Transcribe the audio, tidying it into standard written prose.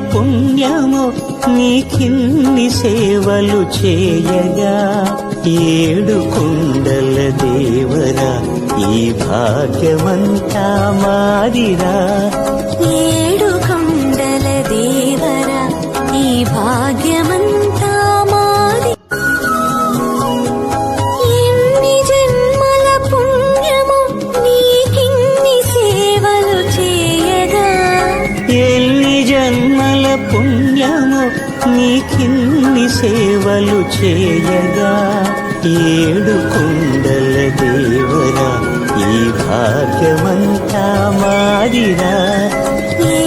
పుణ్యము నీకిన్ని సేవలు చేయగా ఏడు కొండల దేవరా ఈ భాగ్యమంతా మాదిరా ఏడు కొండల దేవరా ఈ భాగ్యమంతా మాది ఎన్ని జన్మల పుణ్యము నీకిన్ని సేవలు చేయగా ఎన్ని జన్మల పుణ్యము నీకిన్ని సేవలు చేయగా ఏడు కొండల దేవరా ఈ భాగ్యమంతా మాదిరా ఏ